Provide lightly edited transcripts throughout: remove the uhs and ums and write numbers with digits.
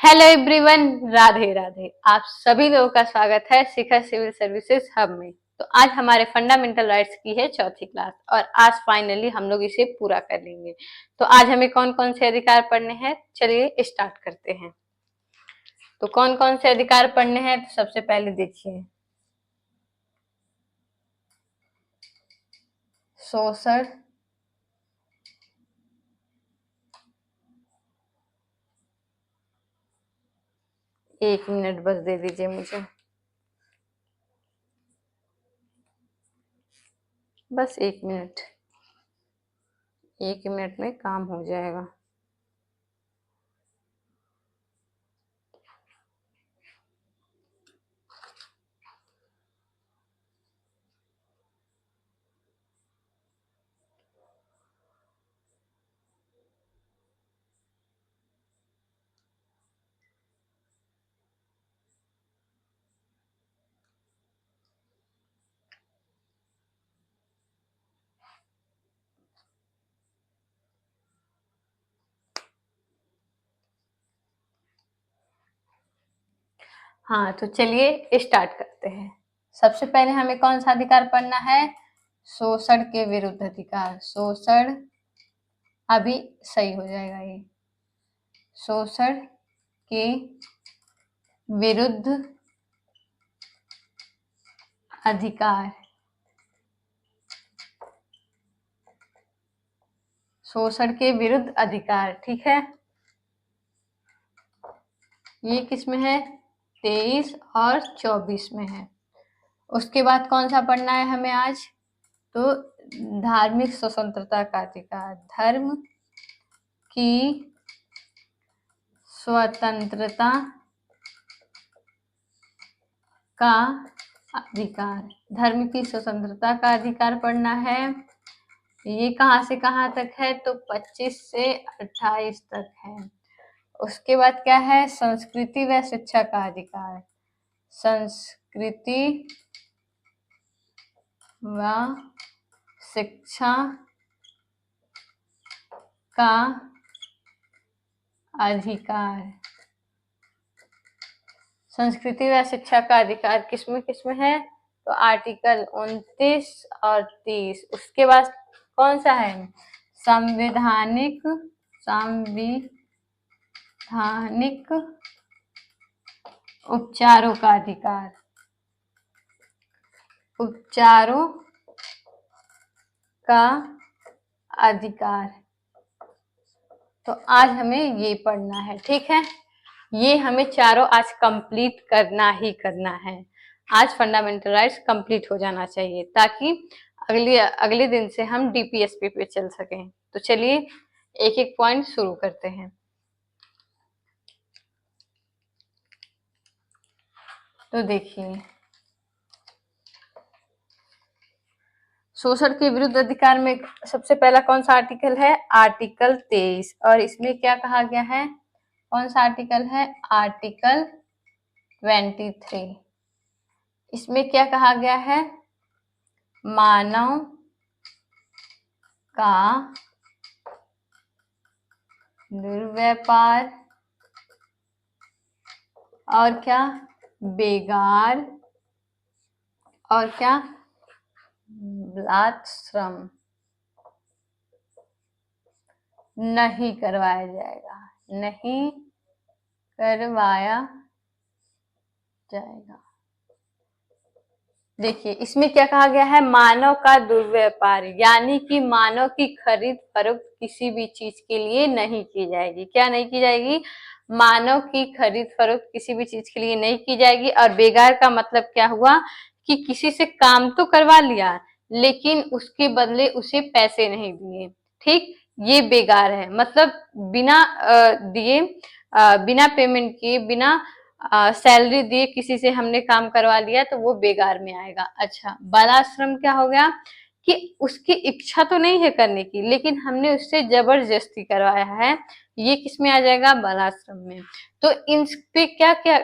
Hello everyone, Radhe Radhe. आप सभी लोगों का स्वागत है शिखर सिविल सर्विसेज हब में। तो आज हमारे फंडामेंटल राइट्स की है चौथी क्लास और आज फाइनली हम लोग इसे पूरा कर लेंगे। तो आज हमें कौन कौन से अधिकार पढ़ने हैं, चलिए स्टार्ट करते हैं। तो कौन कौन से अधिकार पढ़ने हैं, तो सबसे पहले देखिए शोषण, एक मिनट बस दे दीजिए मुझे, बस एक मिनट, एक मिनट में काम हो जाएगा। हाँ, तो चलिए स्टार्ट करते हैं। सबसे पहले हमें कौन सा अधिकार पढ़ना है? शोषण के विरुद्ध अधिकार। शोषण, अभी सही हो जाएगा ये। शोषण के विरुद्ध अधिकार। शोषण के विरुद्ध अधिकार, ठीक है। ये किस में है? 23 और 24 में है। उसके बाद कौन सा पढ़ना है हमें आज? तो धार्मिक स्वतंत्रता का अधिकार। धर्म की स्वतंत्रता का अधिकार। धर्म की स्वतंत्रता का अधिकार पढ़ना है। ये कहाँ से कहाँ तक है? तो 25 से 28 तक है। उसके बाद क्या है? संस्कृति व शिक्षा का अधिकार। संस्कृति व शिक्षा का अधिकार। संस्कृति व शिक्षा का अधिकार किसमें है? तो आर्टिकल 29 और 30। उसके बाद कौन सा है? संवैधानिक उपचारों का अधिकार। उपचारों का अधिकार। तो आज हमें ये पढ़ना है, ठीक है। ये हमें चारों आज कंप्लीट करना ही करना है। आज फंडामेंटल राइट्स कंप्लीट हो जाना चाहिए ताकि अगले दिन से हम डीपीएसपी पे चल सकें। तो चलिए एक एक पॉइंट शुरू करते हैं। तो देखिए, शोषण के विरुद्ध अधिकार में सबसे पहला कौन सा आर्टिकल है? आर्टिकल 23। और इसमें क्या कहा गया है? कौन सा आर्टिकल है? आर्टिकल 23। इसमें क्या कहा गया है? मानव का दुर्व्यापार और क्या? बेगार और क्या? बलात्श्रम नहीं करवाया जाएगा। नहीं करवाया जाएगा। देखिए, इसमें क्या कहा गया है? मानव का दुर्व्यापार, यानी कि मानव की खरीद फरोख्त किसी भी चीज के लिए नहीं की जाएगी। क्या नहीं की जाएगी? मानव की खरीद फरोख्त किसी भी चीज के लिए नहीं की जाएगी। और बेगार का मतलब क्या हुआ? कि किसी से काम तो करवा लिया लेकिन उसके बदले उसे पैसे नहीं दिए, ठीक, ये बेगार है। मतलब बिना दिए, बिना पेमेंट किए, बिना सैलरी दिए किसी से हमने काम करवा लिया तो वो बेगार में आएगा। अच्छा, बालाश्रम क्या हो गया? कि उसकी इच्छा तो नहीं है करने की लेकिन हमने उससे जबरदस्ती करवाया है, ये किस में आ जाएगा? बालाश्रम में। तो इन पे क्या क्या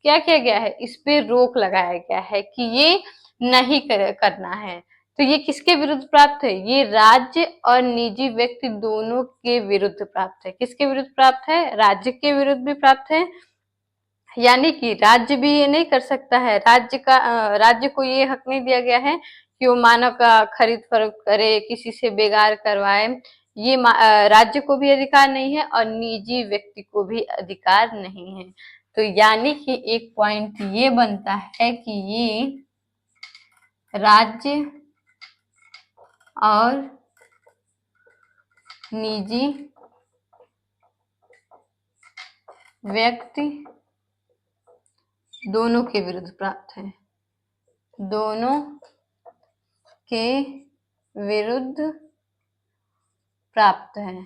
क्या किया गया है? इस पे रोक लगाया गया है कि ये नहीं करना है। तो ये किसके विरुद्ध प्राप्त है? ये राज्य और निजी व्यक्ति दोनों के विरुद्ध प्राप्त है। किसके विरुद्ध प्राप्त है? राज्य के विरुद्ध भी प्राप्त है यानी कि राज्य भी ये नहीं कर सकता है, राज्य को ये हक नहीं दिया गया है कि वो मानव का खरीद फरोख्त करे, किसी से बेगार करवाए। ये राज्य को भी अधिकार नहीं है और निजी व्यक्ति को भी अधिकार नहीं है। तो यानी कि एक पॉइंट ये बनता है कि ये राज्य और निजी व्यक्ति दोनों के विरुद्ध प्राप्त है, दोनों के विरुद्ध प्राप्त है।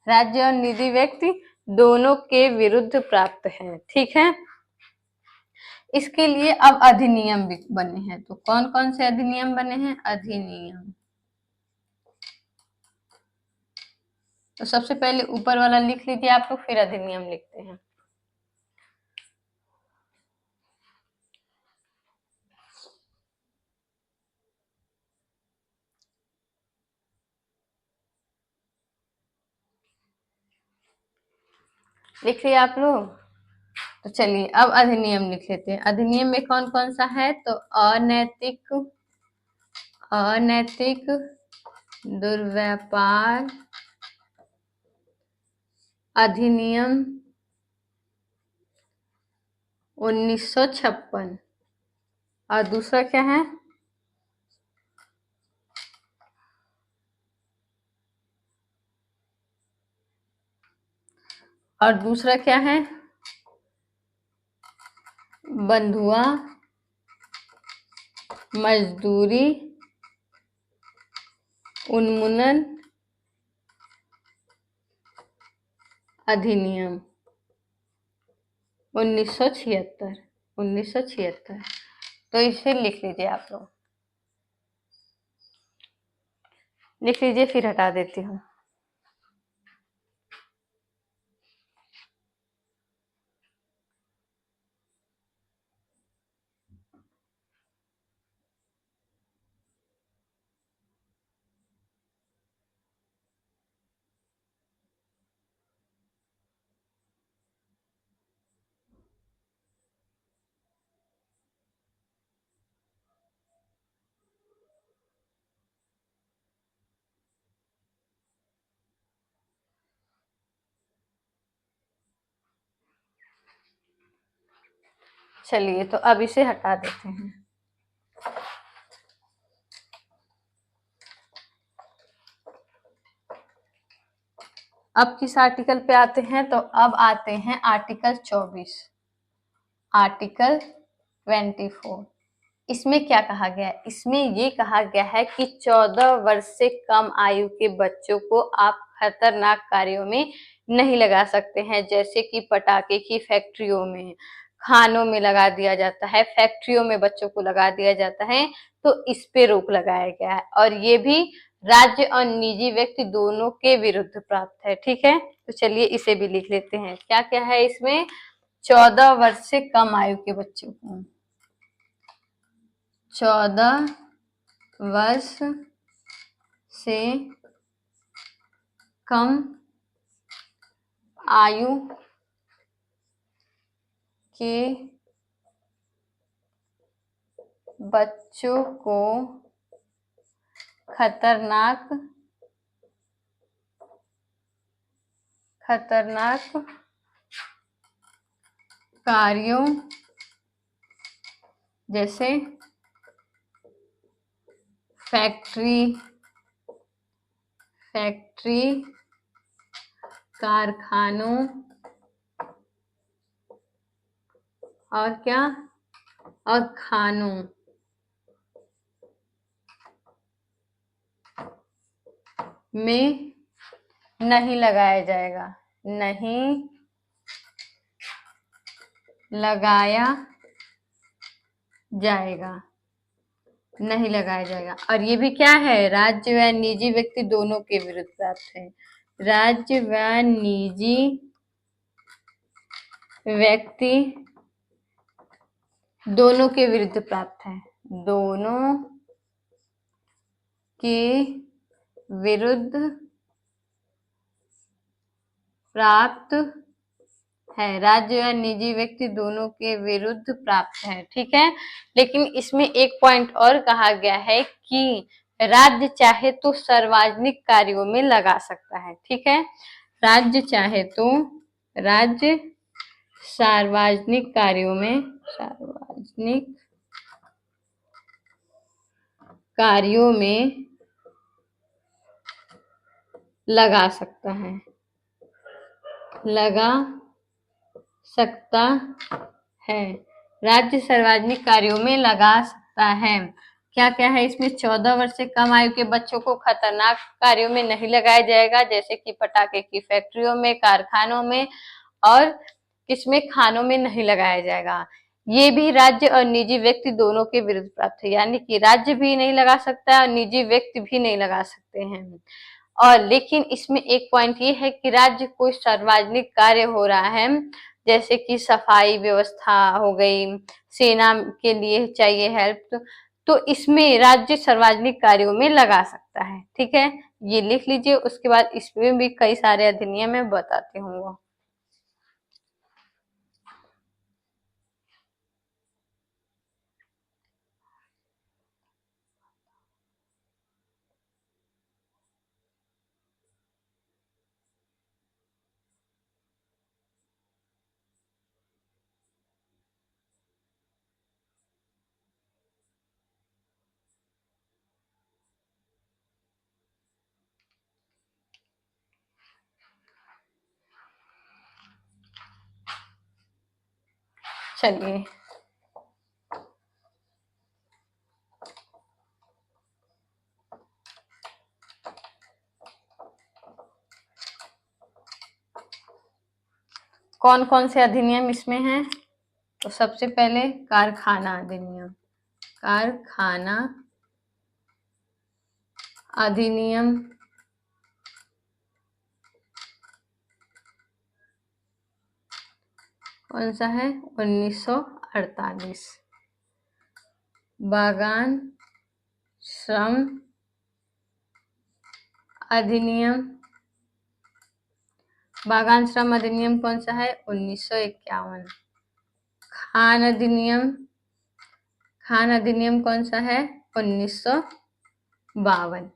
राज्य और निजी व्यक्ति दोनों के विरुद्ध प्राप्त है। ठीक है, इसके लिए अब अधिनियम भी बने हैं। तो कौन कौन से अधिनियम बने हैं? अधिनियम, तो सबसे पहले ऊपर वाला लिख लीजिए आप लोग, फिर अधिनियम लिखते हैं। लिख लिया आप लोग? तो चलिए अब अधिनियम लिख लेते हैं। अधिनियम में कौन कौन सा है? तो अनैतिक दुर्व्यापार अधिनियम 1956, और दूसरा क्या है? और दूसरा क्या है? बंधुआ मजदूरी उन्मूलन अधिनियम 1976। तो इसे लिख लीजिए आप लोग, लिख लीजिए, फिर हटा देती हूँ। चलिए तो अब इसे हटा देते हैं। अब किस आर्टिकल पे आते हैं? तो अब आते हैं आर्टिकल 24, आर्टिकल 24। इसमें क्या कहा गया है? इसमें ये कहा गया है कि 14 वर्ष से कम आयु के बच्चों को आप खतरनाक कार्यों में नहीं लगा सकते हैं, जैसे कि पटाखे की फैक्ट्रियों में, खानों में लगा दिया जाता है, फैक्ट्रियों में बच्चों को लगा दिया जाता है। तो इस पे रोक लगाया गया है, और ये भी राज्य और निजी व्यक्ति दोनों के विरुद्ध प्राप्त है। ठीक है, तो चलिए इसे भी लिख लेते हैं। क्या क्या है इसमें? 14 वर्ष से कम आयु के बच्चों को, 14 वर्ष से कम आयु के बच्चों को खतरनाक कार्यों जैसे फैक्ट्री, कारखानों, और क्या, और खानों में नहीं लगाया जाएगा, नहीं लगाया जाएगा, नहीं लगाया जाएगा। और ये भी क्या है? राज्य व निजी व्यक्ति दोनों के विरुद्ध प्राप्त है, राज्य व निजी व्यक्ति दोनों के विरुद्ध प्राप्त है, दोनों के विरुद्ध प्राप्त है, राज्य या निजी व्यक्ति दोनों के विरुद्ध प्राप्त है। ठीक है, लेकिन इसमें एक पॉइंट और कहा गया है कि राज्य चाहे तो सार्वजनिक कार्यों में लगा सकता है। ठीक है, राज्य चाहे तो राज्य सार्वजनिक कार्यों में लगा सकता है, लगा सकता है, राज्य सार्वजनिक कार्यों में लगा सकता है। क्या क्या है इसमें? 14 वर्ष से कम आयु के बच्चों को खतरनाक कार्यों में नहीं लगाया जाएगा, जैसे कि पटाखे की फैक्ट्रियों में, कारखानों में और किसमें, खानों में नहीं लगाया जाएगा। ये भी राज्य और निजी व्यक्ति दोनों के विरुद्ध प्राप्त है, यानी कि राज्य भी नहीं लगा सकता और निजी व्यक्ति भी नहीं लगा सकते हैं। और लेकिन इसमें एक पॉइंट ये है कि राज्य कोई सार्वजनिक कार्य हो रहा है, जैसे कि सफाई व्यवस्था हो गई, सेना के लिए चाहिए हेल्प, तो इसमें राज्य सार्वजनिक कार्यों में लगा सकता है। ठीक है, ये लिख लीजिए। उसके बाद इसमें भी कई सारे अधिनियम मैं बताती हूँ। चलिए, कौन कौन से अधिनियम इसमें हैं? तो सबसे पहले कारखाना अधिनियम, कारखाना अधिनियम कौन सा है? 1948। बागान श्रम अधिनियम, बागान श्रम अधिनियम कौन सा है? 1951। खान अधिनियम, खान अधिनियम कौन सा है? 1952।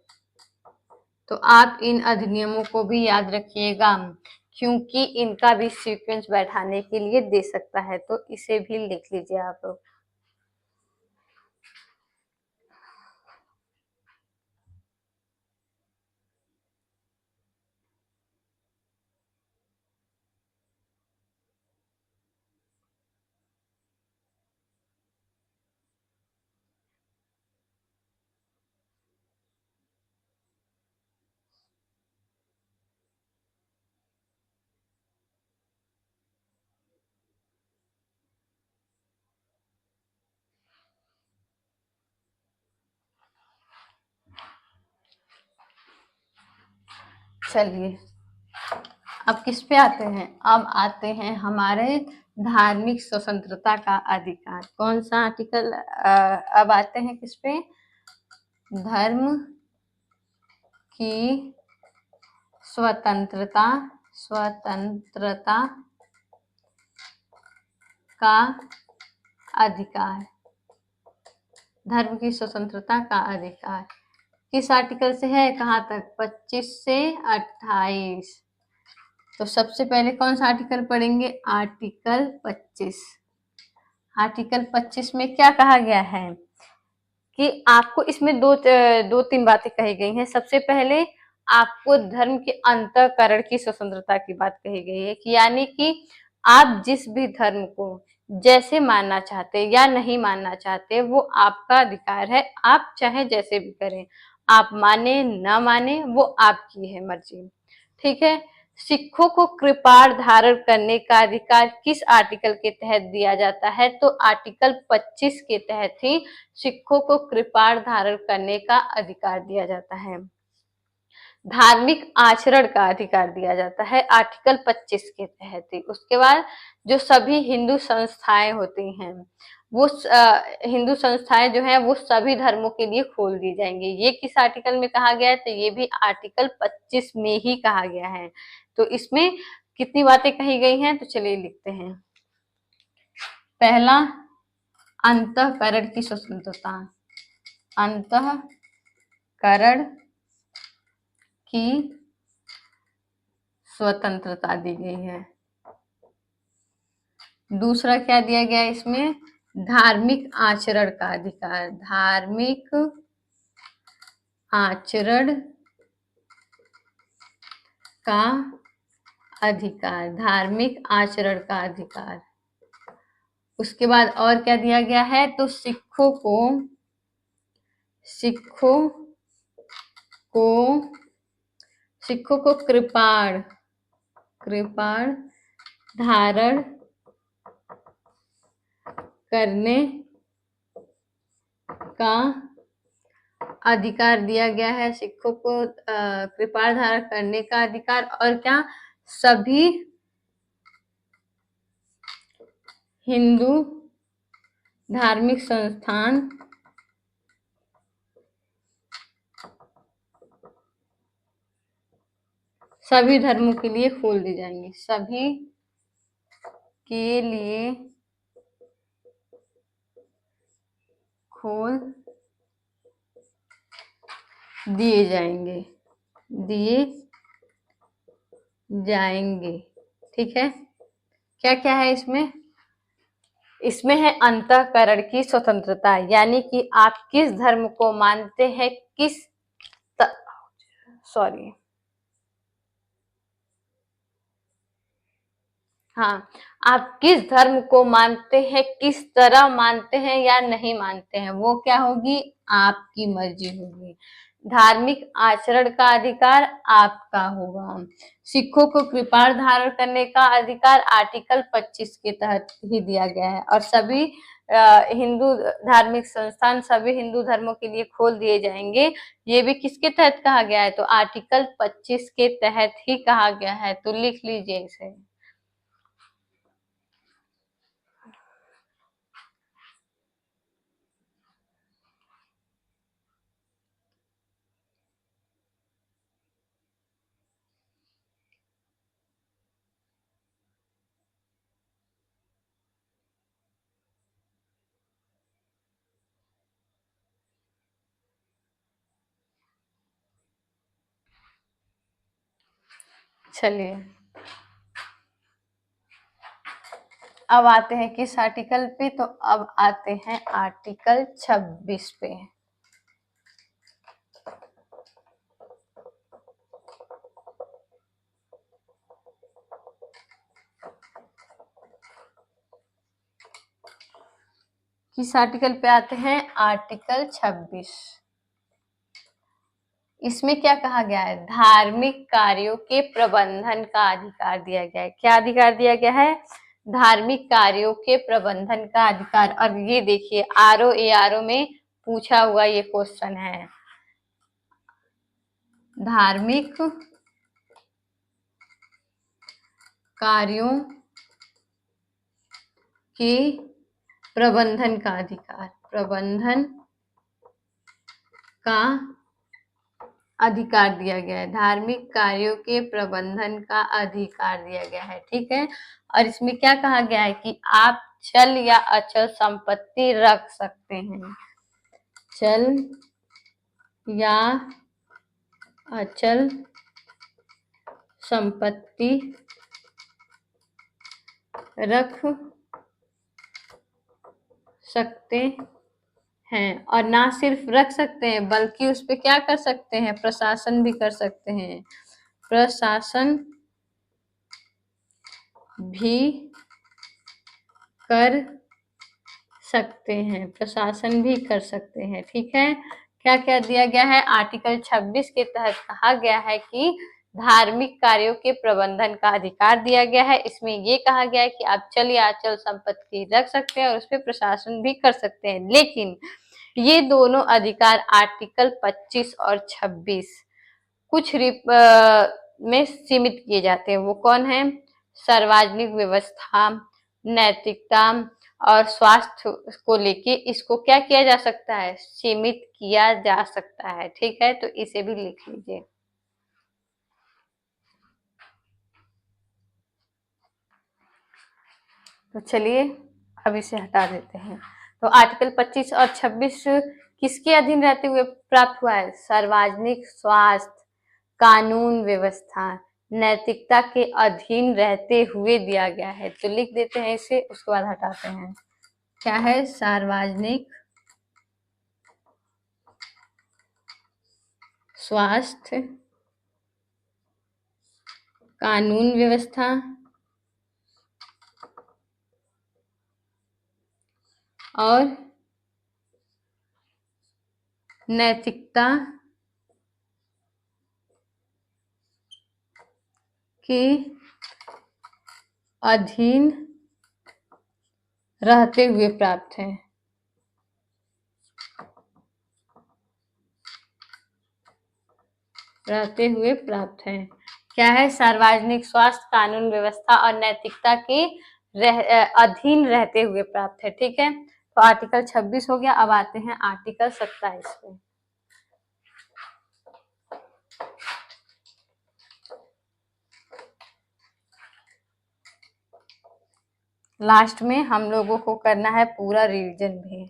तो आप इन अधिनियमों को भी याद रखिएगा, क्योंकि इनका भी सीक्वेंस बैठाने के लिए दे सकता है, तो इसे भी लिख लीजिए आप लोग। चलिए, अब किस पे आते हैं? अब आते हैं हमारे धार्मिक स्वतंत्रता का अधिकार। कौन सा आर्टिकल? अब आते हैं किस पे? धर्म की स्वतंत्रता, स्वतंत्रता का अधिकार, धर्म की स्वतंत्रता का अधिकार किस आर्टिकल से है? कहाँ तक? 25 से 28। तो सबसे पहले कौन सा आर्टिकल पढ़ेंगे? आर्टिकल 25। आर्टिकल 25 में क्या कहा गया है कि आपको इसमें दो तीन बातें कही गई हैं। सबसे पहले आपको धर्म के अंतःकरण की स्वतंत्रता की बात कही गई है, कि यानी कि आप जिस भी धर्म को जैसे मानना चाहते या नहीं मानना चाहते, वो आपका अधिकार है। आप चाहे जैसे भी करें, आप माने ना माने वो आपकी है मर्जी। ठीक है, सिखों को कृपाण धारण करने का अधिकार किस आर्टिकल के तहत दिया जाता है? तो आर्टिकल 25 के तहत ही सिखों को कृपाण धारण करने का अधिकार दिया जाता है। धार्मिक आचरण का अधिकार दिया जाता है आर्टिकल 25 के तहत ही। उसके बाद जो सभी हिंदू संस्थाएं होती हैं, वो हिंदू संस्थाएं जो है वो सभी धर्मों के लिए खोल दी जाएंगी। ये किस आर्टिकल में कहा गया है? तो ये भी आर्टिकल 25 में ही कहा गया है। तो इसमें कितनी बातें कही गई हैं, तो चलिए लिखते हैं। पहला, अंतःकरण की स्वतंत्रता, अंतःकरण की स्वतंत्रता दी गई है। दूसरा क्या दिया गया है इसमें, धार्मिक आचरण का अधिकार, धार्मिक आचरण का अधिकार, धार्मिक आचरण का अधिकार। उसके बाद और क्या दिया गया है, तो सिखों को कृपाण धारण करने का अधिकार दिया गया है, सिखों को कृपाण धारण करने का अधिकार। और क्या, सभी हिंदू धार्मिक संस्थान सभी धर्मों के लिए खोल दी जाएंगी, सभी के लिए खोल दिए जाएंगे। ठीक है, क्या क्या है इसमें, इसमें है अंतःकरण की स्वतंत्रता, यानी कि आप किस धर्म को मानते हैं, हाँ, आप किस धर्म को मानते हैं, किस तरह मानते हैं या नहीं मानते हैं, वो क्या होगी, आपकी मर्जी होगी। धार्मिक आचरण का अधिकार आपका होगा। सिखों को कृपाण धारण करने का अधिकार आर्टिकल 25 के तहत ही दिया गया है। और सभी हिंदू धार्मिक संस्थान सभी हिंदू धर्मों के लिए खोल दिए जाएंगे, ये भी किसके तहत कहा गया है, तो आर्टिकल 25 के तहत ही कहा गया है। तो लिख लीजिए इसे। चलिए, अब आते हैं किस आर्टिकल पे, तो अब आते हैं आर्टिकल 26 पे। किस आर्टिकल पे आते हैं, आर्टिकल 26। इसमें क्या कहा गया है, धार्मिक कार्यों के प्रबंधन का अधिकार दिया गया है। क्या अधिकार दिया गया है, धार्मिक कार्यों के प्रबंधन का अधिकार। और ये देखिए आरओ में पूछा हुआ ये क्वेश्चन है, धार्मिक कार्यों के प्रबंधन का अधिकार, प्रबंधन का अधिकार दिया गया है, धार्मिक कार्यों के प्रबंधन का अधिकार दिया गया है। ठीक है, और इसमें क्या कहा गया है कि आप चल या अचल संपत्ति रख सकते हैं, चल या अचल संपत्ति रख सकते हैं। और ना सिर्फ रख सकते हैं, बल्कि उस पे क्या कर सकते हैं, प्रशासन भी कर सकते हैं, प्रशासन भी कर सकते हैं, प्रशासन भी कर सकते हैं। ठीक है, क्या क्या दिया गया है, आर्टिकल 26 के तहत कहा गया है कि धार्मिक कार्यों के प्रबंधन का अधिकार दिया गया है। इसमें ये कहा गया है कि आप चल या अचल संपत्ति रख सकते हैं और उस पर प्रशासन भी कर सकते हैं। लेकिन ये दोनों अधिकार आर्टिकल 25 और 26 कुछ में सीमित किए जाते हैं। वो कौन है, सार्वजनिक व्यवस्था, नैतिकता और स्वास्थ्य को लेके इसको क्या किया जा सकता है, सीमित किया जा सकता है। ठीक है, तो इसे भी लिख लीजिए। तो चलिए अब इसे हटा देते हैं। तो आर्टिकल 25 और 26 किसके अधीन रहते हुए प्राप्त हुआ है? सार्वजनिक स्वास्थ्य, कानून व्यवस्था, नैतिकता के अधीन रहते हुए दिया गया है। तो लिख देते हैं इसे, उसके बाद हटाते हैं। क्या है? सार्वजनिक स्वास्थ्य, कानून व्यवस्था और नैतिकता के अधीन रहते हुए प्राप्त है। रहते हुए प्राप्त है। क्या है? सार्वजनिक स्वास्थ्य, कानून व्यवस्था और नैतिकता के अधीन रहते हुए प्राप्त है। ठीक है, तो आर्टिकल 26 हो गया। अब आते हैं आर्टिकल 27 पे। लास्ट में हम लोगों को करना है पूरा रिवीजन भी।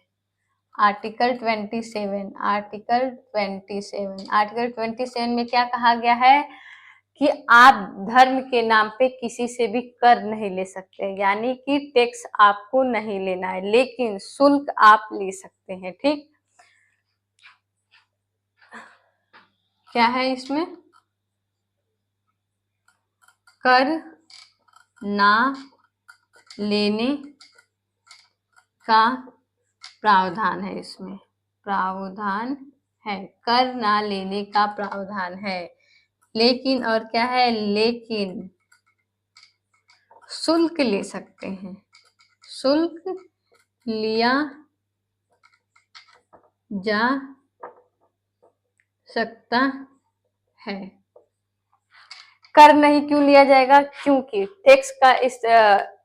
आर्टिकल 27, आर्टिकल 27 में क्या कहा गया है कि आप धर्म के नाम पे किसी से भी कर नहीं ले सकते, यानी कि टैक्स आपको नहीं लेना है, लेकिन शुल्क आप ले सकते हैं। ठीक, क्या है इसमें? कर ना लेने का प्रावधान है। इसमें प्रावधान है, कर ना लेने का प्रावधान है। लेकिन और क्या है? लेकिन शुल्क ले सकते हैं, शुल्क लिया जा सकता है। कर नहीं क्यों लिया जाएगा? क्योंकि टैक्स का इस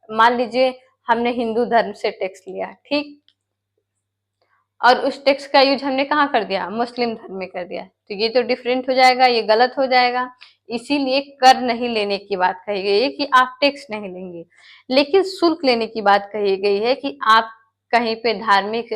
मान लीजिए हमने हिंदू धर्म से टैक्स लिया, ठीक, और उस टैक्स का यूज हमने कहाँ कर दिया? मुस्लिम धर्म में कर दिया, तो ये तो डिफरेंट हो जाएगा, ये गलत हो जाएगा। इसीलिए कर नहीं लेने की बात कही गई है कि आप टैक्स नहीं लेंगे, लेकिन शुल्क लेने की बात कही गई है कि आप कहीं पे धार्मिक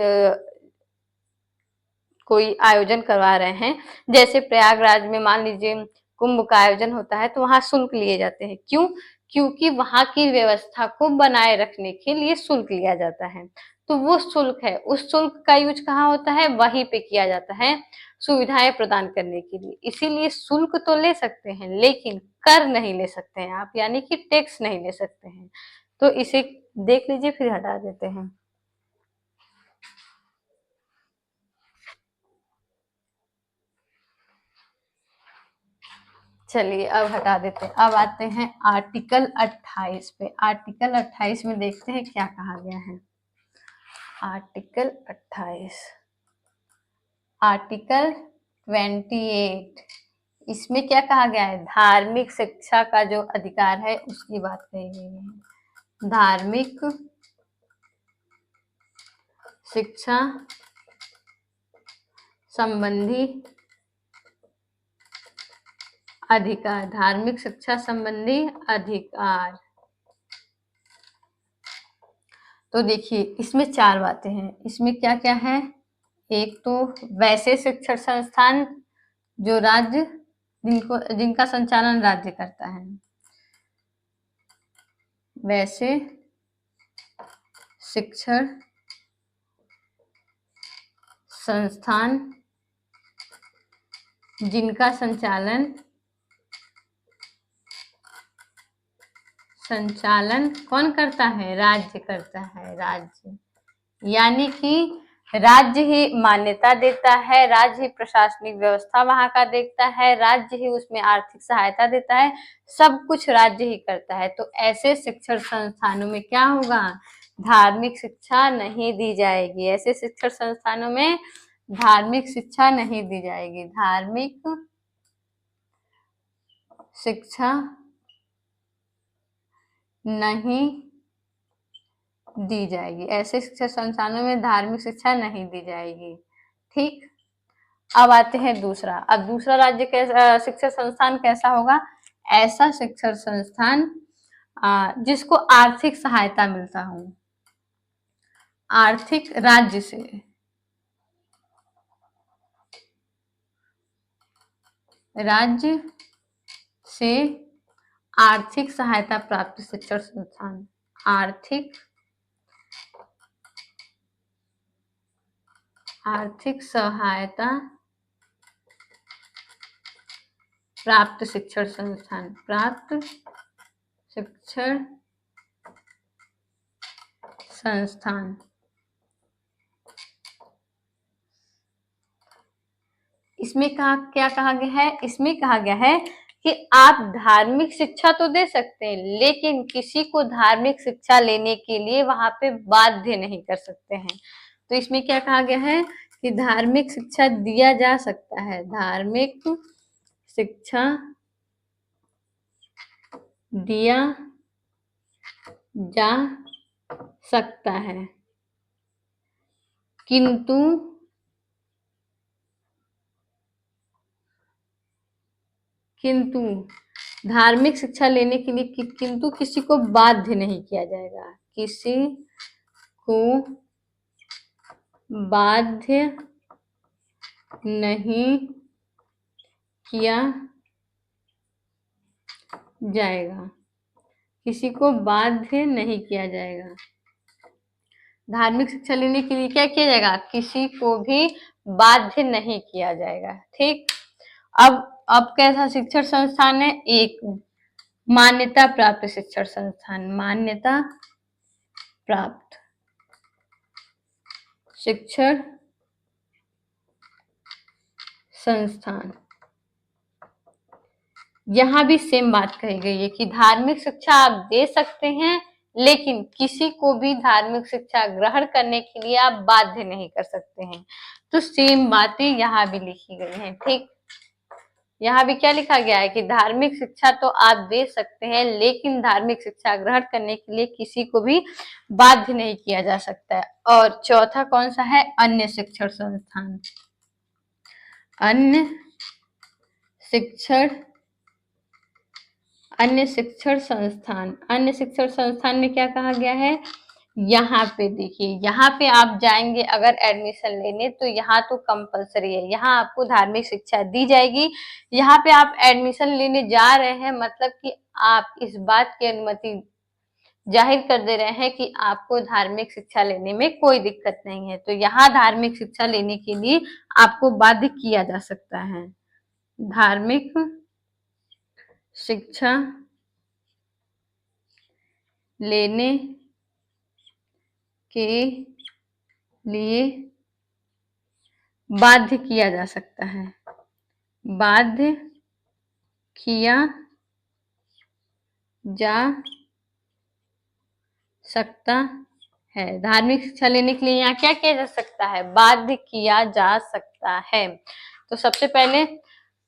कोई आयोजन करवा रहे हैं, जैसे प्रयागराज में मान लीजिए कुंभ का आयोजन होता है, तो वहां शुल्क लिए जाते हैं। क्यों? क्योंकि वहां की व्यवस्था को बनाए रखने के लिए शुल्क लिया जाता है। तो वो शुल्क है, उस शुल्क का यूज कहाँ होता है? वहीं पे किया जाता है, सुविधाएं प्रदान करने के लिए। इसीलिए शुल्क तो ले सकते हैं, लेकिन कर नहीं ले सकते हैं आप, यानी कि टैक्स नहीं ले सकते हैं। तो इसे देख लीजिए, फिर हटा देते हैं। चलिए अब हटा देते हैं। अब आते हैं आर्टिकल 28 पे। आर्टिकल 28 में देखते हैं क्या कहा गया है। आर्टिकल 28, आर्टिकल 28, इसमें क्या कहा गया है? धार्मिक शिक्षा का जो अधिकार है उसकी बात कही गई है। धार्मिक शिक्षा संबंधी अधिकार, धार्मिक शिक्षा संबंधी अधिकार। तो देखिए इसमें 4 बातें हैं। इसमें क्या क्या है? एक तो वैसे शिक्षण संस्थान जो राज्य जिनका संचालन राज्य करता है, वैसे शिक्षण संस्थान जिनका संचालन कौन करता है? राज्य करता है, राज्य, यानी कि राज्य ही मान्यता देता है, राज्य ही प्रशासनिक व्यवस्था वहां का देखता है, राज्य ही उसमें आर्थिक सहायता देता है, सब कुछ राज्य ही करता है। तो ऐसे शिक्षण संस्थानों में क्या होगा? धार्मिक शिक्षा नहीं दी जाएगी। ऐसे शिक्षण संस्थानों में धार्मिक शिक्षा नहीं दी जाएगी। धार्मिक शिक्षा नहीं दी जाएगी। ऐसे शिक्षा संस्थानों में धार्मिक शिक्षा नहीं दी जाएगी। ठीक, अब आते हैं दूसरा। अब दूसरा राज्य कैसा शिक्षा संस्थान कैसा होगा? ऐसा शिक्षण संस्थान जिसको आर्थिक सहायता मिलता हो, आर्थिक राज्य से, राज्य से आर्थिक सहायता प्राप्त शिक्षण संस्थान, आर्थिक सहायता प्राप्त शिक्षण संस्थान, प्राप्त शिक्षण संस्थान। इसमें क्या कहा गया है? इसमें कहा गया है कि आप धार्मिक शिक्षा तो दे सकते हैं, लेकिन किसी को धार्मिक शिक्षा लेने के लिए वहां पे बाध्य नहीं कर सकते हैं। तो इसमें क्या कहा गया है कि धार्मिक शिक्षा दिया जा सकता है, धार्मिक शिक्षा दिया जा सकता है, किंतु धार्मिक शिक्षा लेने के लिए किंतु किसी को बाध्य नहीं किया जाएगा, किसी को बाध्य नहीं किया जाएगा, किसी को बाध्य नहीं किया जाएगा। धार्मिक शिक्षा लेने के लिए क्या किया जाएगा? किसी को भी बाध्य नहीं किया जाएगा। ठीक, अब कैसा शिक्षण संस्थान है? एक मान्यता प्राप्त शिक्षण संस्थान, मान्यता प्राप्त शिक्षण संस्थान। यहाँ भी सेम बात कही गई है कि धार्मिक शिक्षा आप दे सकते हैं, लेकिन किसी को भी धार्मिक शिक्षा ग्रहण करने के लिए आप बाध्य नहीं कर सकते हैं। तो सेम बातें यहाँ भी लिखी गई हैं। ठीक, यहाँ भी क्या लिखा गया है कि धार्मिक शिक्षा तो आप दे सकते हैं, लेकिन धार्मिक शिक्षा ग्रहण करने के लिए किसी को भी बाध्य नहीं किया जा सकता है। और चौथा कौन सा है? अन्य शिक्षण संस्थान, अन्य शिक्षण संस्थान। अन्य शिक्षण संस्थान में क्या कहा गया है? यहाँ पे देखिए, यहाँ पे आप जाएंगे अगर एडमिशन लेने, तो यहाँ तो कंपलसरी है, यहाँ आपको धार्मिक शिक्षा दी जाएगी। यहाँ पे आप एडमिशन लेने जा रहे हैं, मतलब कि आप इस बात की अनुमति जाहिर कर दे रहे हैं कि आपको धार्मिक शिक्षा लेने में कोई दिक्कत नहीं है। तो यहाँ धार्मिक शिक्षा लेने के लिए आपको बाध्य किया जा सकता है। धार्मिक शिक्षा लेने के लिए बाध्य किया जा सकता है, बाध्य किया जा सकता है। धार्मिक शिक्षा लेने के लिए यहाँ क्या किया जा सकता है? बाध्य किया जा सकता है। तो सबसे पहले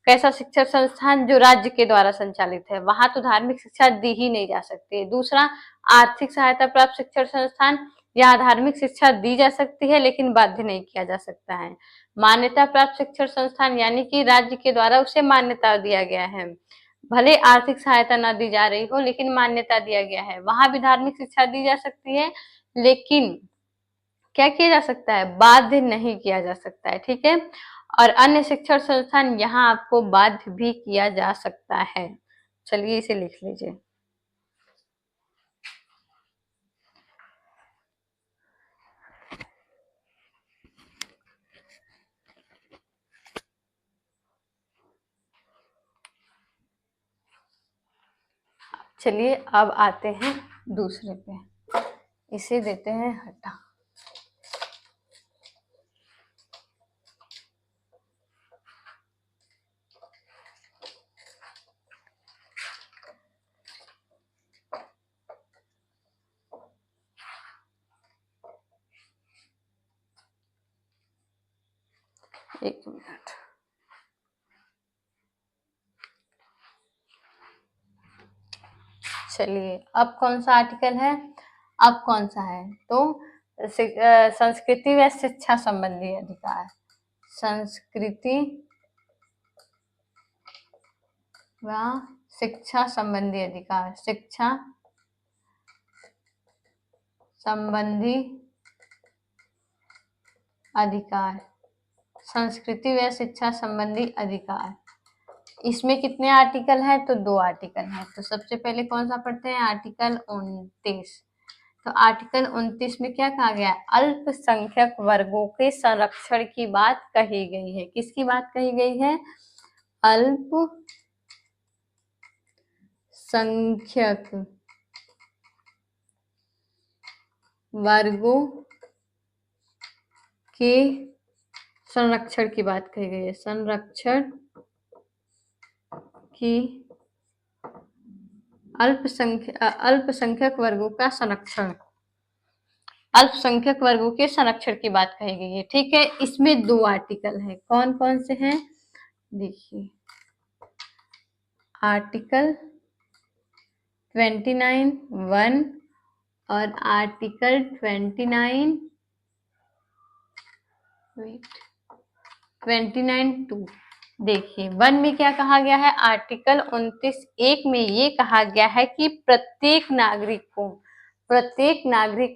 कैसा शिक्षण संस्थान? जो राज्य के द्वारा संचालित है, वहां तो धार्मिक शिक्षा दी ही नहीं जा सकती। दूसरा, आर्थिक सहायता प्राप्त शिक्षण संस्थान, यहाँ धार्मिक शिक्षा दी जा सकती है, लेकिन बाध्य नहीं किया जा सकता है। मान्यता प्राप्त शिक्षण संस्थान, यानी कि राज्य के द्वारा उसे मान्यता दिया गया है, भले आर्थिक सहायता ना दी जा रही हो, लेकिन मान्यता दिया गया है, वहां भी धार्मिक शिक्षा दी जा सकती है, लेकिन क्या किया जा सकता है? बाध्य नहीं किया जा सकता है। ठीक है, और अन्य शिक्षण संस्थान, यहाँ आपको बाध्य भी किया जा सकता है। चलिए इसे लिख लीजिए। चलिए अब आते हैं दूसरे पे, इसे देते हैं हटा। एक मिनट, चलिए अब कौन सा आर्टिकल है? अब कौन सा है? तो संस्कृति व शिक्षा संबंधी अधिकार, संस्कृति व शिक्षा संबंधी अधिकार, शिक्षा संबंधी अधिकार, संस्कृति व शिक्षा संबंधी अधिकार। इसमें कितने आर्टिकल हैं? तो 2 आर्टिकल हैं। तो सबसे पहले कौन सा पढ़ते हैं? आर्टिकल 29। तो आर्टिकल 29 में क्या कहा गया है? अल्पसंख्यक वर्गों के संरक्षण की बात कही गई है। किसकी बात कही गई है? अल्पसंख्यक वर्गों के संरक्षण की बात कही गई है। संरक्षण की अल्पसंख्यक वर्गों का संरक्षण, अल्पसंख्यक वर्गों के संरक्षण की बात कही गई है। ठीक है, इसमें 2 आर्टिकल हैं। कौन कौन से हैं? देखिए, आर्टिकल 29(1) और आर्टिकल 29(2). देखिए, 1 में क्या कहा गया है? आर्टिकल 29(1) में ये कहा गया है कि प्रत्येक नागरिक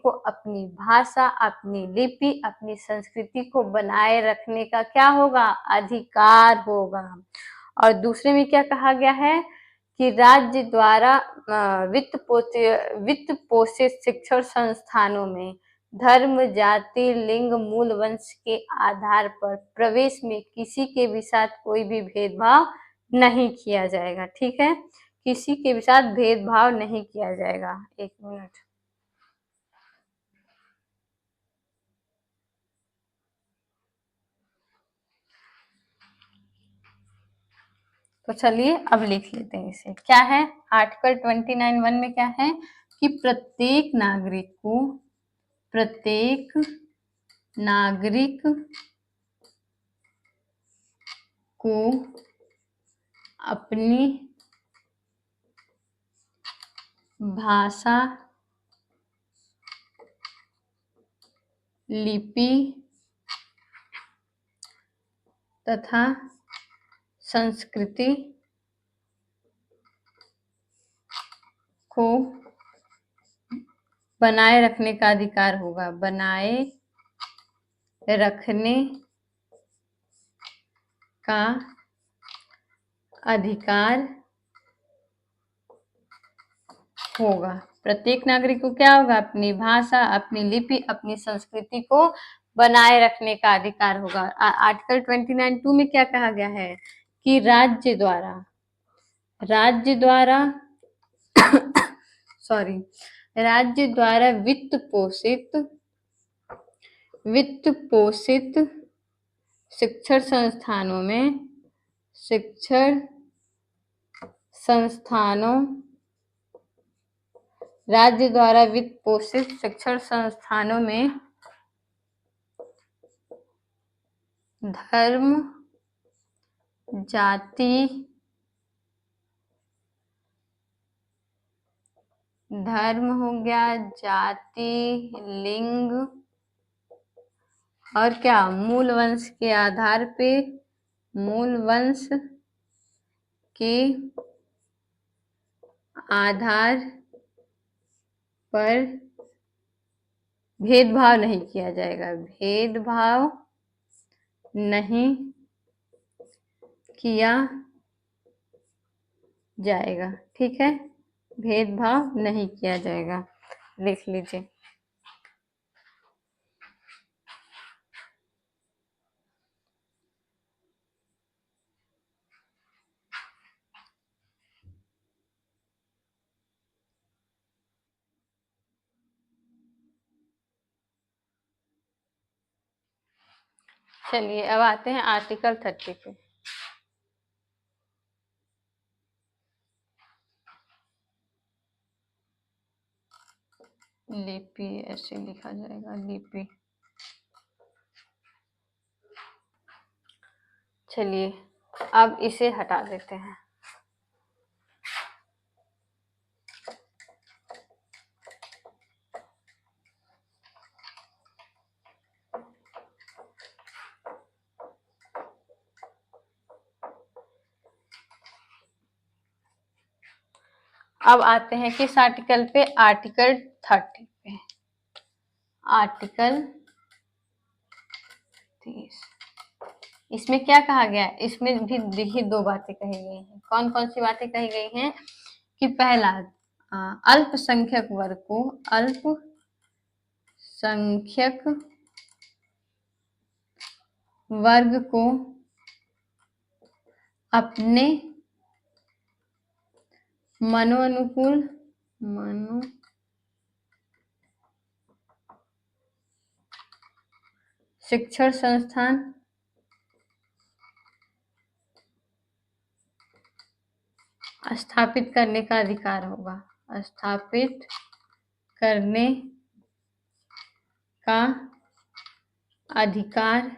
को अपनी भाषा, अपनी लिपि, अपनी संस्कृति को बनाए रखने का क्या होगा? अधिकार होगा। और दूसरे में क्या कहा गया है? कि राज्य द्वारा वित्त पोषित शिक्षण संस्थानों में धर्म, जाति, लिंग, मूल वंश के आधार पर प्रवेश में किसी के भी साथ कोई भी भेदभाव नहीं किया जाएगा। ठीक है, किसी के भी साथ भेदभाव नहीं किया जाएगा। 1 मिनट। तो चलिए अब लिख लेते हैं इसे। क्या है? आर्टिकल 29(1) में क्या है? कि प्रत्येक नागरिक को अपनी भाषा, लिपि तथा संस्कृति को बनाए रखने का अधिकार होगा। बनाए रखने का अधिकार होगा। प्रत्येक नागरिक को क्या होगा? अपनी भाषा, अपनी लिपि, अपनी संस्कृति को बनाए रखने का अधिकार होगा। आर्टिकल 29(2) में क्या कहा गया है? कि राज्य द्वारा वित्त पोषित शिक्षण संस्थानों में धर्म, जाति, धर्म हो गया, जाति, लिंग और क्या? मूल वंश के आधार पे, मूल वंश के आधार पर भेदभाव नहीं किया जाएगा। भेदभाव नहीं किया जाएगा। ठीक है, भेदभाव नहीं किया जाएगा। लिख लीजिए। चलिए अब आते हैं आर्टिकल 30 पे। लिपि ऐसे लिखा जाएगा, लिपि। चलिए अब इसे हटा देते हैं। अब आते हैं किस आर्टिकल पे? आर्टिकल 30 पे। आर्टिकल 30। इसमें क्या कहा गया है? इसमें भी देखिए दो बातें कही गई हैं। कौन कौन सी बातें कही गई हैं? कि पहला, अल्पसंख्यक वर्ग को अपने मनोनुकूल शिक्षण संस्थान स्थापित करने का अधिकार होगा। स्थापित करने का अधिकार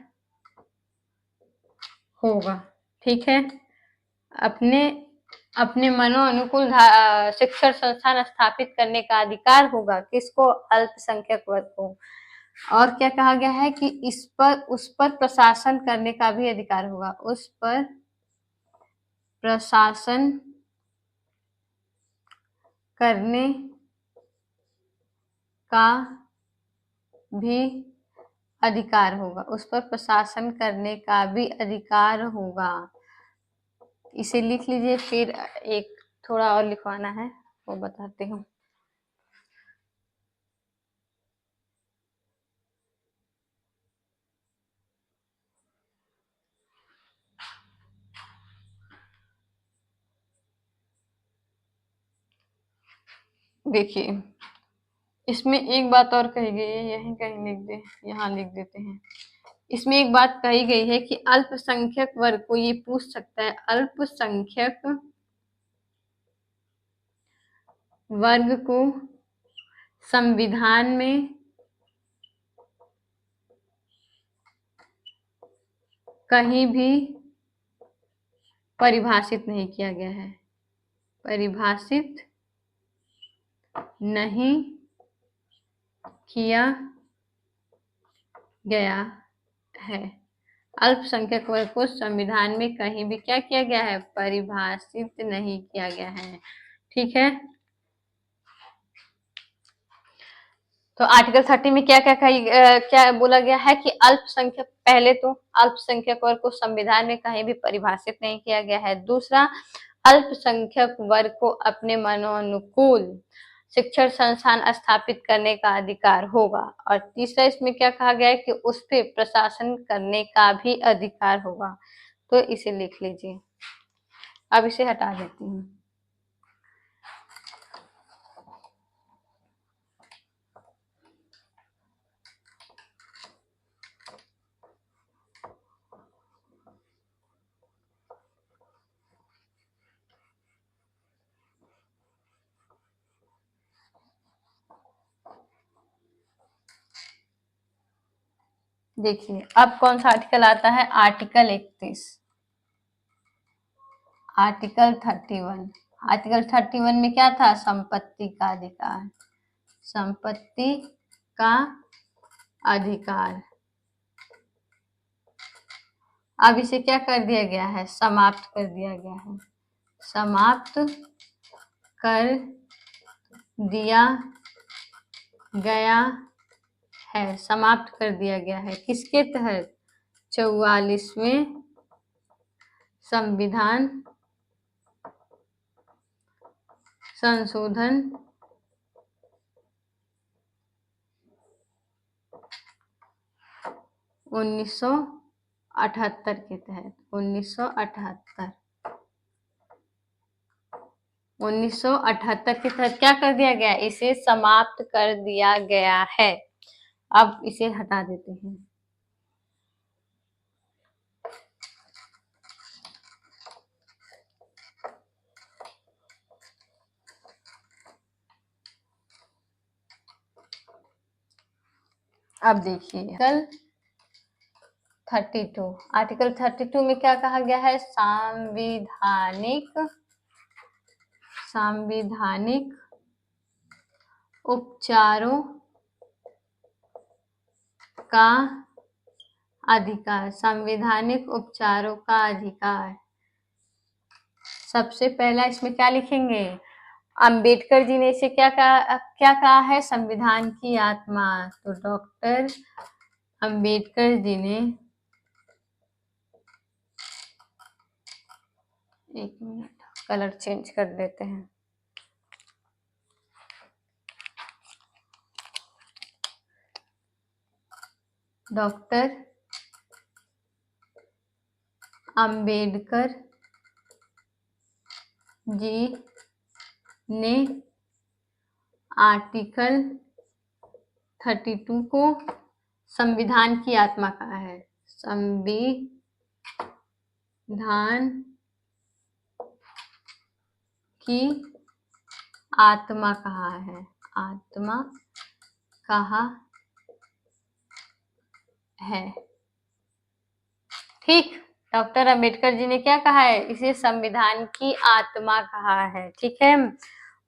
होगा। ठीक है, अपने अपने मनो अनुकूल शिक्षण संस्थान स्थापित करने का अधिकार होगा। किसको? अल्पसंख्यक वर्ग को। और क्या कहा गया है कि उस पर प्रशासन करने का भी अधिकार होगा। उस पर प्रशासन करने का भी अधिकार होगा। उस पर प्रशासन करने का भी अधिकार होगा। इसे लिख लीजिए। फिर एक थोड़ा और लिखवाना है, वो बताती हूँ। देखिए, इसमें एक बात और कही गई है, यहीं कहीं लिख दे, यहाँ लिख देते हैं। इसमें एक बात कही गई है कि अल्पसंख्यक वर्ग को, ये पूछ सकता है, अल्पसंख्यक वर्ग को संविधान में कहीं भी परिभाषित नहीं किया गया है। परिभाषित नहीं किया गया है। अल्पसंख्यक वर्ग को संविधान में कहीं भी क्या किया गया है? परिभाषित नहीं किया गया है। ठीक है, तो आर्टिकल 30 में क्या बोला गया है कि अल्पसंख्यक, पहले तो अल्पसंख्यक वर्ग को संविधान में कहीं भी परिभाषित नहीं किया गया है। दूसरा, अल्पसंख्यक वर्ग को अपने मनोनुकूल शिक्षण संस्थान स्थापित करने का अधिकार होगा। और तीसरा, इसमें क्या कहा गया है कि उस पर प्रशासन करने का भी अधिकार होगा। तो इसे लिख लीजिए। अब इसे हटा देती हूँ। देखिए, अब कौन सा आर्टिकल आता है? आर्टिकल 31। आर्टिकल 31। आर्टिकल 31 में क्या था? संपत्ति का अधिकार। संपत्ति का अधिकार। अब इसे क्या कर दिया गया है? समाप्त कर दिया गया है। समाप्त कर दिया गया है। समाप्त कर दिया गया है किसके तहत? 44वें संविधान संशोधन 1978 के तहत। 1978 के तहत क्या कर दिया गया? इसे समाप्त कर दिया गया है। अब इसे हटा देते हैं। अब देखिए, आर्टिकल 32 में क्या कहा गया है? सांविधानिक उपचारों का अधिकार। संवैधानिक उपचारों का अधिकार। सबसे पहला इसमें क्या लिखेंगे? अंबेडकर जी ने इसे क्या कहा है? संविधान की आत्मा। तो डॉक्टर अंबेडकर जी ने, एक मिनट कलर चेंज कर देते हैं। डॉक्टर अंबेडकर जी ने आर्टिकल 32 को संविधान की आत्मा कहा है। संविधान की आत्मा कहा है। आत्मा कहा है। ठीक, डॉक्टर अंबेडकर जी ने क्या कहा है? इसे संविधान की आत्मा कहा है। ठीक है।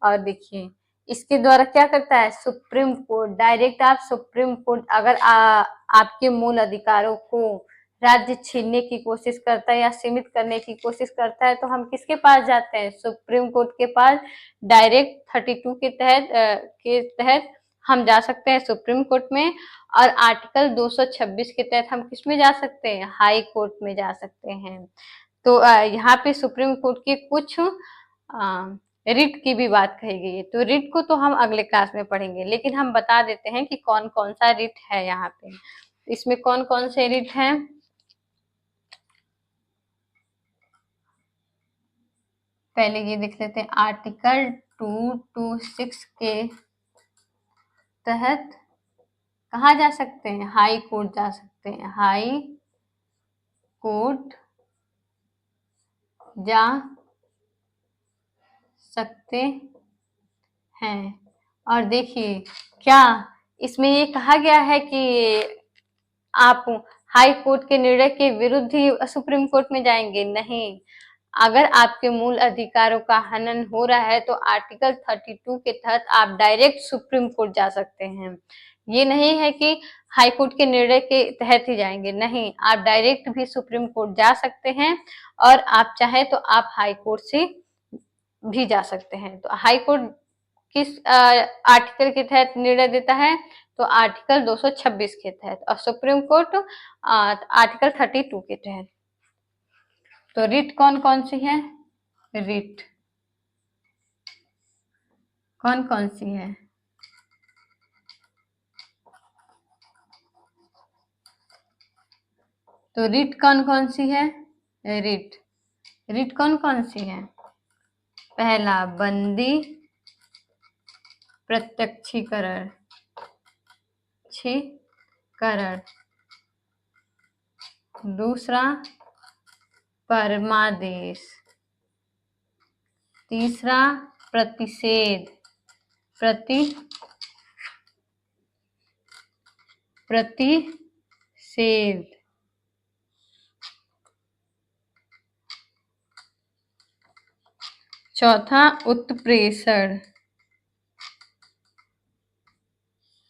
और देखिए इसके द्वारा क्या करता है? सुप्रीम कोर्ट, डायरेक्ट आप सुप्रीम कोर्ट अगर आपके मूल अधिकारों को राज्य छीनने की कोशिश करता है या सीमित करने की कोशिश करता है तो हम किसके पास जाते हैं? सुप्रीम कोर्ट के पास। डायरेक्ट 32 के तहत हम जा सकते हैं सुप्रीम कोर्ट में, और आर्टिकल 226 के तहत हम किस में जा सकते हैं? हाई कोर्ट में जा सकते हैं। तो यहाँ पे सुप्रीम कोर्ट के कुछ रिट की भी बात कही गई है। तो रिट को तो हम अगले क्लास में पढ़ेंगे, लेकिन हम बता देते हैं कि कौन कौन सा रिट है यहाँ पे। इसमें कौन कौन से रिट हैं? पहले ये देख लेते हैं। आर्टिकल 226 के तहत कहाँ जा सकते हैं? हाई कोर्ट जा सकते हैं। हाई कोर्ट जा सकते हैं। और देखिए क्या इसमें ये कहा गया है कि आप हाई कोर्ट के निर्णय के विरुद्ध ही सुप्रीम कोर्ट में जाएंगे? नहीं। अगर आपके मूल अधिकारों का हनन हो रहा है तो आर्टिकल 32 के तहत आप डायरेक्ट सुप्रीम कोर्ट जा सकते हैं। ये नहीं है कि हाई कोर्ट के निर्णय के तहत ही जाएंगे, नहीं, आप डायरेक्ट भी सुप्रीम कोर्ट जा सकते हैं, और आप चाहे तो आप हाई कोर्ट से भी जा सकते हैं। तो हाई कोर्ट किस आर्टिकल के तहत निर्णय देता है? तो आर्टिकल 226 के तहत, और सुप्रीम कोर्ट आर्टिकल 32 के तहत। तो रिट कौन कौन सी है? रिट कौन कौन सी है? तो रिट कौन कौन सी है? रिट कौन कौन सी है? पहला बंदी प्रत्यक्षीकरण, दूसरा परमादेश, तीसरा प्रतिषेध, प्रतिषेध, चौथा उत्प्रेषण,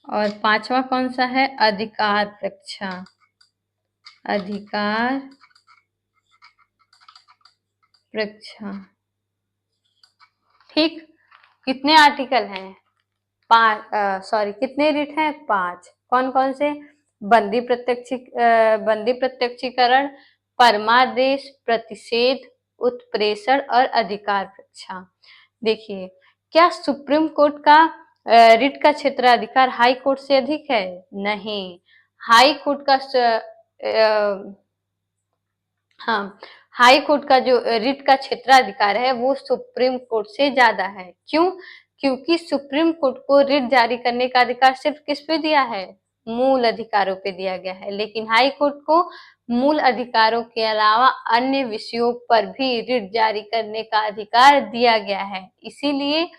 और पांचवा कौन सा है? अधिकार रक्षा। अधिकार रक्षा। ठीक, कितने आर्टिकल हैं? कितने रिट हैं? 5। कौन कौन से? बंदी प्रत्यक्षीकरण, परमादेश, प्रतिषेध, उत्प्रेषण और अधिकार रक्षा। देखिए क्या सुप्रीम कोर्ट का रिट का क्षेत्राधिकार हाई कोर्ट से अधिक है? नहीं। हाई कोर्ट का हाँ, हाई कोर्ट का जो रिट का क्षेत्राधिकार है वो सुप्रीम कोर्ट से ज्यादा है। क्यों? क्योंकि सुप्रीम कोर्ट को रिट जारी करने का अधिकार सिर्फ किस पे दिया है? मूल अधिकारों पे दिया गया है, लेकिन हाई कोर्ट को मूल अधिकारों के अलावा अन्य विषयों पर भी रिट जारी करने का अधिकार दिया गया है। इसीलिए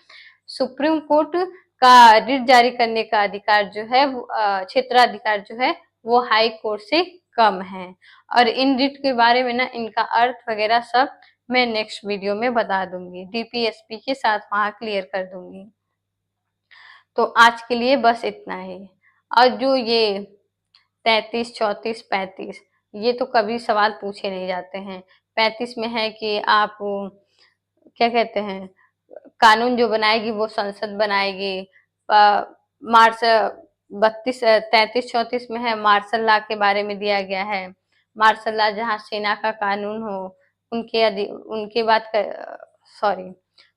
सुप्रीम कोर्ट का रिट जारी करने का अधिकार जो है, क्षेत्राधिकार जो है, वो हाई कोर्ट से कम है। और इन रिट के बारे में ना, इनका अर्थ वगैरह सब मैं नेक्स्ट वीडियो में बता दूंगी, डीपीएसपी के साथ वहां क्लियर कर दूंगी। तो आज के लिए बस इतना ही। और जो ये 33, 34, 35, ये तो कभी सवाल पूछे नहीं जाते हैं। 35 में है कि आप क्या कहते हैं, कानून जो बनाएगी वो संसद बनाएगी। मार्च 33-34 में है, मार्शल लॉ के बारे में दिया गया है। मार्शल लॉ जहाँ सेना का कानून हो, उनके बात सॉरी,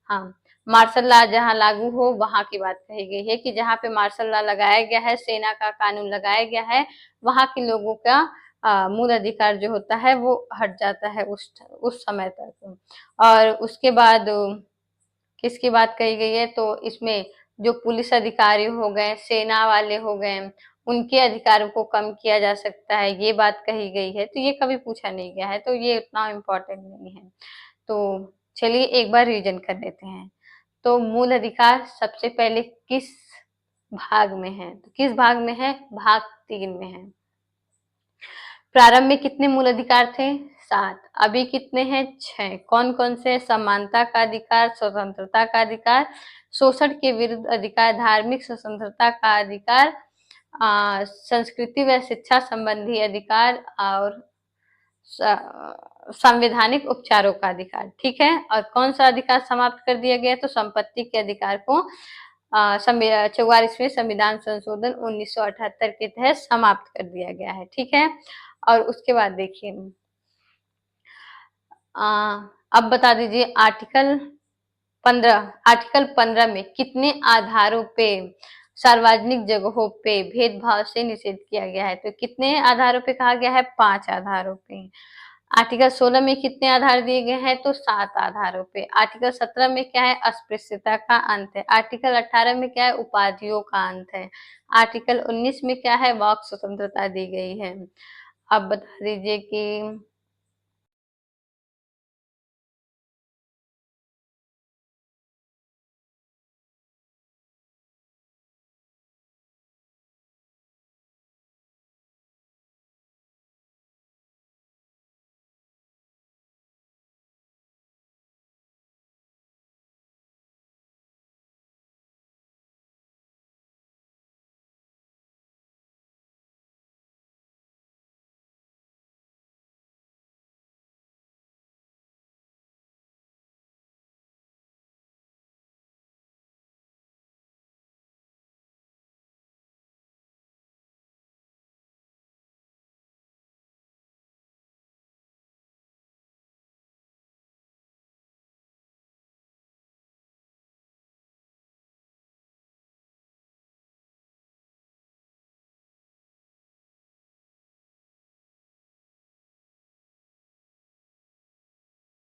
हाँ, मार्शल लॉ जहाँ लागू हो वहां की बात कही गई है कि जहाँ पे मार्शल लॉ लगाया गया है, सेना का कानून लगाया गया है, वहां के लोगों का मूल अधिकार जो होता है वो हट जाता है उस समय तक। और उसके बाद किसकी बात कही गई है, तो इसमें जो पुलिस अधिकारी हो गए, सेना वाले हो गए, उनके अधिकारों को कम किया जा सकता है, ये बात कही गई है। तो ये कभी पूछा नहीं गया है, तो ये उतना इम्पोर्टेंट नहीं है। तो चलिए एक बार रिविजन कर लेते हैं। तो मूल अधिकार सबसे पहले किस भाग में है, तो किस भाग में है, भाग 3 में है। प्रारंभ में कितने मूल अधिकार थे, 7। अभी कितने हैं, 6। कौन कौन से, समानता का अधिकार, स्वतंत्रता का अधिकार, शोषण के विरुद्ध अधिकार, धार्मिक स्वतंत्रता का अधिकार, संस्कृति व शिक्षा संबंधी अधिकार, और संवैधानिक उपचारों का अधिकार। ठीक है, और कौन सा अधिकार समाप्त कर दिया गया, तो संपत्ति के अधिकार को 44वें संविधान संशोधन 1978 के तहत समाप्त कर दिया गया है। ठीक है, और उसके बाद देखिए, अब बता दीजिए आर्टिकल 15 में कितने आधारों पे सार्वजनिक जगहों पे भेदभाव से निषेध किया गया है, तो कितने आधारों पे कहा गया है, 5 आधारों पे। आर्टिकल 16 में कितने आधार दिए गए हैं, तो 7 आधारों पे। आर्टिकल 17 में क्या है, अस्पृश्यता का अंत है। आर्टिकल 18 में क्या है, उपाधियों का अंत है। आर्टिकल 19 में क्या है, वाक स्वतंत्रता दी गई है। अब बता दीजिए कि